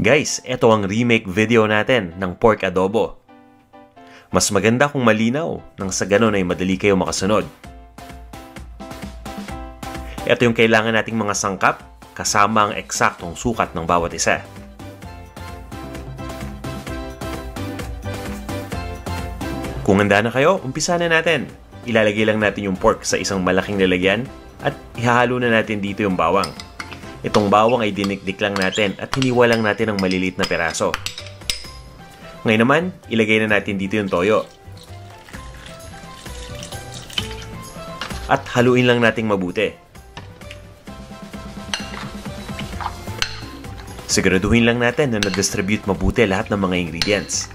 Guys, ito ang remake video natin ng pork adobo. Mas maganda kung malinaw, nang sa ganon ay madali kayo makasunod. Ito yung kailangan nating mga sangkap, kasama ang eksaktong sukat ng bawat isa. Kung handa na kayo, umpisa na natin. Ilalagay lang natin yung pork sa isang malaking lalagyan at ihahalo na natin dito yung bawang. Itong bawang ay dinikdik lang natin at hiniwa lang natin ng maliliit na peraso. Ngayon naman, ilagay na natin dito yung toyo. At haluin lang nating mabuti. Siguraduhin lang natin na na-distribute mabuti lahat ng mga ingredients.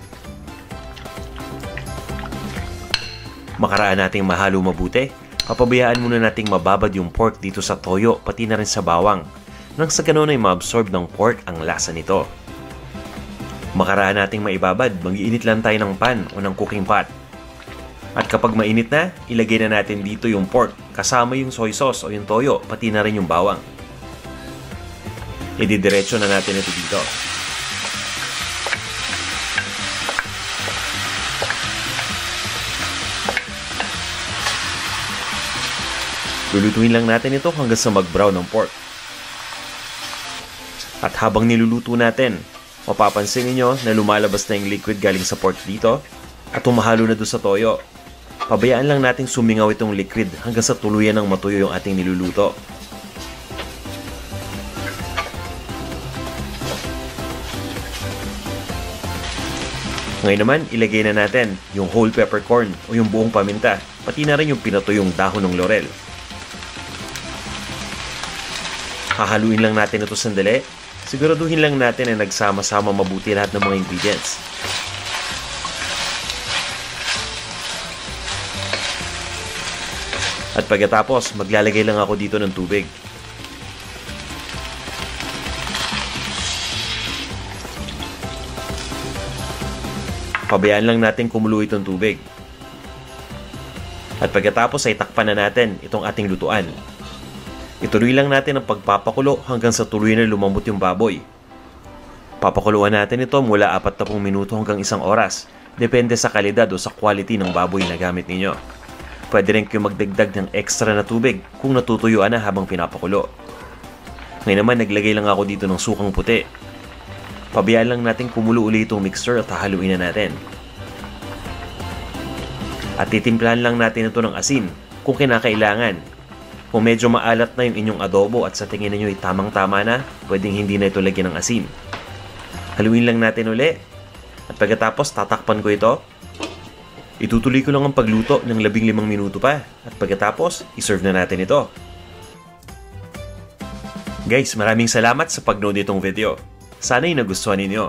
Makaraan nating mahalo mabuti, papabayaan muna nating mababad yung pork dito sa toyo pati na rin sa bawang. Nang sa ganon ay ma-absorb ng pork ang lasa nito. Makaraan nating maibabad, mag-iinit lang tayo ng pan o ng cooking pot. At kapag mainit na, ilagay na natin dito yung pork kasama yung soy sauce o yung toyo, pati na rin yung bawang. Ididiretso na natin ito dito. Lulutuin lang natin ito hanggang sa mag-brown ng pork. At habang niluluto natin, mapapansin niyo na lumalabas na yung liquid galing sa pork dito at humahalo na doon sa toyo. Pabayaan lang natin sumingaw itong liquid hanggang sa tuluyan ng matuyo yung ating niluluto. Ngayon naman, ilagay na natin yung whole peppercorn o yung buong paminta, pati na rin yung pinatuyong dahon ng laurel. Hahaluin lang natin ito sandali. Siguraduhin lang natin na nagsama-sama mabuti lahat ng mga ingredients. At pagkatapos, maglalagay lang ako dito ng tubig. Pabayaan lang natin kumulo itong tubig. At pagkatapos ay takpan na natin itong ating lutuan. Ituloy lang natin ang pagpapakulo hanggang sa tuluyan na lumambot yung baboy. Papakuluan natin ito mula 40 minuto hanggang 1 oras. Depende sa kalidad o sa quality ng baboy na gamit ninyo. Pwede rin kayo magdagdag ng extra na tubig kung natutuyuan na habang pinapakulo. Ngayon naman, naglagay lang ako dito ng sukang puti. Pabayaan lang natin kumulo ulit itong mixture at hahaluin na natin. At titimplahan lang natin ito ng asin kung kinakailangan. Kung medyo maalat na yung inyong adobo at sa tingin niyo ay tamang-tama na, pwedeng hindi na ito lagyan ng asin. Haluin lang natin uli. At pagkatapos, tatakpan ko ito. Itutuloy ko lang ang pagluto ng 15 minuto pa. At pagkatapos, iserve na natin ito. Guys, maraming salamat sa pagnood nitong video. Sana'y nagustuhan ninyo.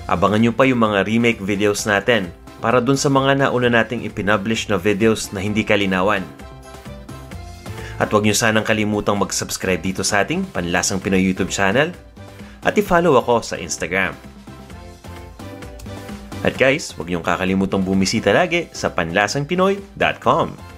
Abangan nyo pa yung mga remake videos natin para dun sa mga nauna nating ipinublish na videos na hindi kalinawan. At huwag nyo sanang kalimutang mag-subscribe dito sa ating Panlasang Pinoy YouTube channel at i-follow ako sa Instagram. At guys, huwag nyo kakalimutang bumisita lagi sa panlasangpinoy.com.